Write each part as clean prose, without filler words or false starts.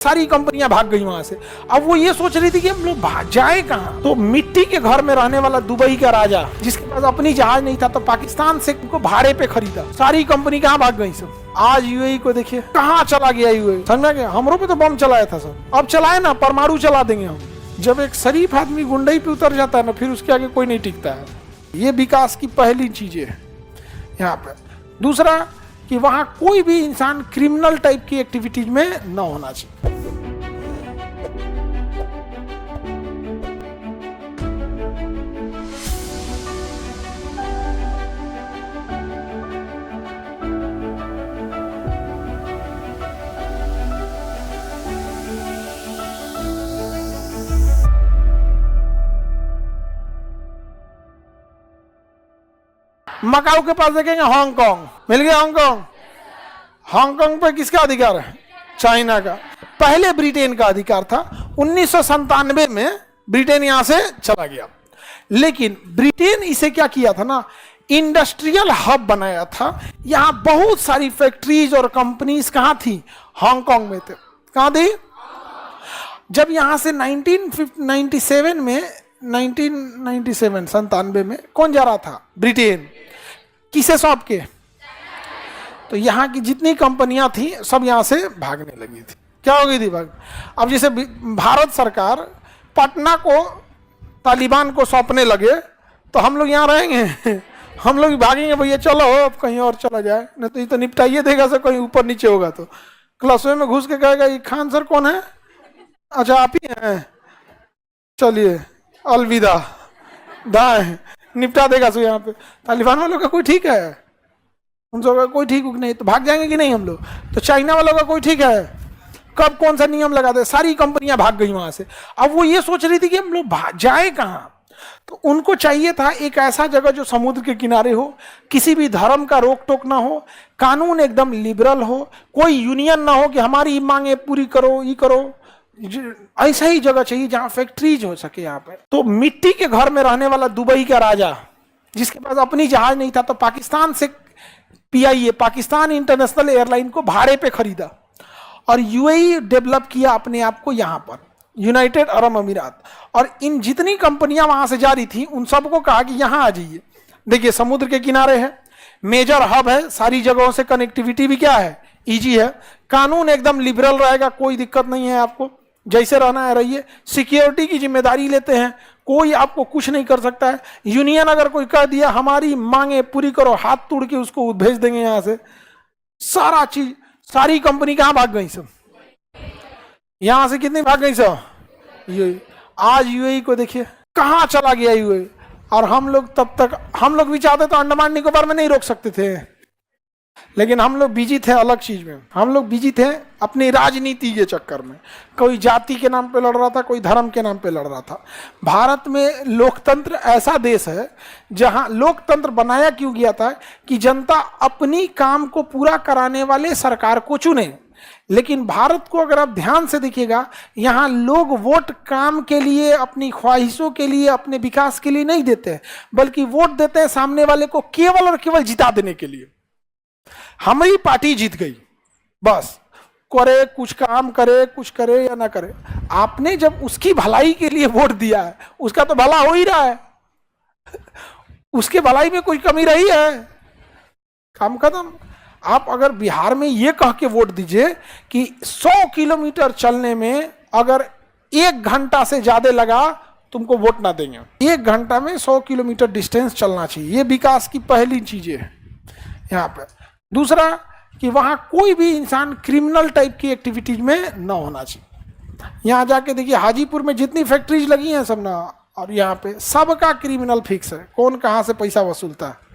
सारी कंपनियां भाग गई वहां से। अब वो ये सोच रही थी कि हम लोग भाग जाए कहां। तो मिट्टी के घर में रहने वाला दुबई का राजा, जिसके पास अपनी जहाज नहीं था, तो पाकिस्तान से उनको भाड़े पे खरीदा। सारी कंपनी कहां भाग गई सब। आज यूएई को देखिए कहां चला गया यूएई। समझा गया, हमरों पे तो बम चलाया था सब, अब चलाए ना परमाणु चला देंगे हम। जब एक शरीफ आदमी गुंडई पे उतर जाता है ना, फिर उसके आगे कोई नहीं टिकता है। ये विकास की पहली चीजें है यहाँ पे। दूसरा कि वहां कोई भी इंसान क्रिमिनल टाइप की एक्टिविटीज में न होना चाहिए। मकाऊ के पास देखेंगे हांगकांग, मिल गया हांगकांग। हांगकांग पे किसका अधिकार है? चाइना का। पहले ब्रिटेन का अधिकार था। 1997 में ब्रिटेन यहां से चला गया, लेकिन ब्रिटेन इसे क्या किया था ना, इंडस्ट्रियल हब बनाया था। यहां बहुत सारी फैक्ट्रीज और कंपनीज कहां थी? हांगकांग में थे। कहां थी? जब यहां से 97 में कौन जा रहा था? ब्रिटेन। किसे सौंप के? तो यहाँ की जितनी कंपनियां थी सब यहाँ से भागने लगी थी। क्या हो गई थी भाग? अब जैसे भारत सरकार पटना को तालिबान को सौंपने लगे, तो हम लोग यहाँ रहेंगे? हम लोग भागेंगे भैया, चलो अब कहीं और चला जाए, नहीं तो ये तो निपटाइए देगा सर, कहीं ऊपर नीचे होगा तो क्लासवे में घुस के कहेगा ये खान सर कौन है? अच्छा आप ही हैं, चलिए अलविदा, दाएं, निपटा देगा सो। यहाँ पे तालिबान वालों का कोई ठीक है? उन सबका कोई ठीक नहीं, तो भाग जाएंगे कि नहीं हम लोग? तो चाइना वालों का कोई ठीक है? कब कौन सा नियम लगा दे, सारी कंपनियां भाग गई वहां से। अब वो ये सोच रही थी कि हम लोग जाए कहां। तो उनको चाहिए था एक ऐसा जगह जो समुद्र के किनारे हो, किसी भी धर्म का रोक टोक ना हो, कानून एकदम लिबरल हो, कोई यूनियन ना हो कि हमारी मांगे पूरी करो, ये करो। ऐसा ही जगह चाहिए जहां फैक्ट्रीज हो सके यहाँ पे। तो मिट्टी के घर में रहने वाला दुबई का राजा, जिसके पास अपनी जहाज नहीं था, तो पाकिस्तान से पीआईए, पाकिस्तान इंटरनेशनल एयरलाइन को भाड़े पे खरीदा और यूएई डेवलप किया अपने आप को यहाँ पर, यूनाइटेड अरब अमीरात। और इन जितनी कंपनियां वहां से जा रही थी उन सबको कहा कि यहाँ आ जाइए। देखिए समुद्र के किनारे है, मेजर हब है, सारी जगहों से कनेक्टिविटी भी क्या है? इजी है। कानून एकदम लिबरल रहेगा, कोई दिक्कत नहीं है आपको, जैसे रहना है रहिए। सिक्योरिटी की जिम्मेदारी लेते हैं, कोई आपको कुछ नहीं कर सकता है। यूनियन अगर कोई कह दिया हमारी मांगे पूरी करो, हाथ तोड़ के उसको भेज देंगे यहां से। सारा चीज, सारी कंपनी कहां भाग गई सब? यहां से कितनी भाग गई सब? यूएई। आज यूएई को देखिए कहां चला गया यूएई। और हम लोग तब तक, हम लोग भी चाहते तो अंडमान निकोबार में नहीं रोक सकते थे, लेकिन हम लोग बिजी थे अलग चीज में। हम लोग बिजी थे अपनी राजनीति के चक्कर में। कोई जाति के नाम पे लड़ रहा था, कोई धर्म के नाम पे लड़ रहा था। भारत में लोकतंत्र ऐसा देश है जहां लोकतंत्र बनाया क्यों गया था कि जनता अपनी काम को पूरा कराने वाले सरकार को चुने। लेकिन भारत को अगर आप ध्यान से देखिएगा, यहाँ लोग वोट काम के लिए, अपनी ख्वाहिशों के लिए, अपने विकास के लिए नहीं देते हैं, बल्कि वोट देते हैं सामने वाले को केवल और केवल जिता देने के लिए। हमारी पार्टी जीत गई, बस करे कुछ काम करे, कुछ करे या ना करे। आपने जब उसकी भलाई के लिए वोट दिया है, उसका तो भला हो ही रहा है, उसके भलाई में कोई कमी रही है? काम खत्म। आप अगर बिहार में ये कह के वोट दीजिए कि 100 किलोमीटर चलने में अगर 1 घंटा से ज्यादा लगा तुमको वोट ना देंगे। 1 घंटा में 100 किलोमीटर डिस्टेंस चलना चाहिए। ये विकास की पहली चीजें है यहाँ पे। दूसरा कि वहां कोई भी इंसान क्रिमिनल टाइप की एक्टिविटीज में न होना चाहिए। यहाँ जाके देखिए हाजीपुर में जितनी फैक्ट्रीज लगी हैं सब ना, और यहाँ पे सबका क्रिमिनल फिक्स है, कौन कहाँ से पैसा वसूलता है।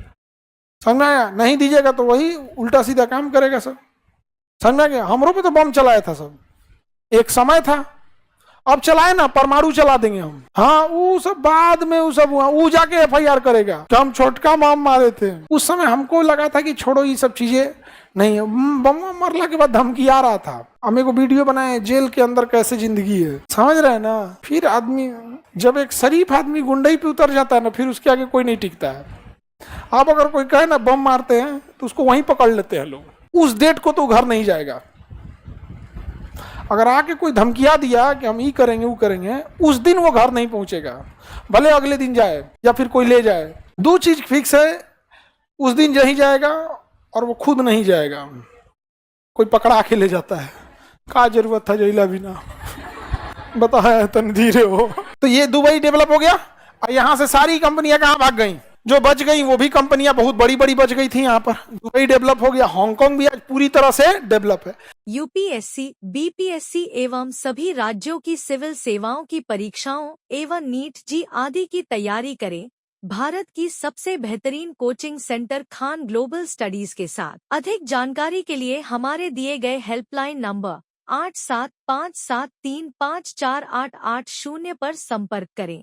समझ आया? नहीं दीजिएगा तो वही उल्टा सीधा काम करेगा सब। समझ गया? हमरों पे तो बम चलाया था सब, एक समय था। अब चलाए ना परमाणु चला देंगे हम। हाँ वो सब बाद में वो सब हुआ, वो जाके एफआईआर करेगा कि हम छोटका माम मारे थे। उस समय हमको लगा था कि छोड़ो ये सब चीजें नहीं। बम मरला के बाद धमकी आ रहा था, हम एक वीडियो बनाए जेल के अंदर कैसे जिंदगी है। समझ रहे हैं ना? फिर आदमी, जब एक शरीफ आदमी गुंडई पे उतर जाता है ना, फिर उसके आगे कोई नहीं टिकता है। आप अगर कोई कहे ना बम मारते हैं तो उसको वहीं पकड़ लेते हैं लोग, उस डेट को तो घर नहीं जाएगा। अगर आके कोई धमकिया दिया कि हम ये करेंगे वो करेंगे, उस दिन वो घर नहीं पहुंचेगा, भले अगले दिन जाए या फिर कोई ले जाए। दो चीज फिक्स है, उस दिन यही जाएगा और वो खुद नहीं जाएगा, कोई पकड़ा के ले जाता है। क्या जरूरत था जैला बिना बताया तन धीरे हो। तो ये दुबई डेवलप हो गया, और यहाँ से सारी कंपनियां कहाँ भाग गई, जो बच गई वो भी कंपनियां बहुत बड़ी बड़ी बच गई थी। यहाँ पर दुबई डेवलप हो गया, हांगकांग भी आज पूरी तरह से डेवलप है। यूपीएससी, बीपीएससी एवं सभी राज्यों की सिविल सेवाओं की परीक्षाओं एवं नीट जी आदि की तैयारी करें भारत की सबसे बेहतरीन coaching centre Khan global studies के साथ। अधिक जानकारी के लिए हमारे दिए गए हेल्पलाइन नंबर 8757354880 पर संपर्क करें।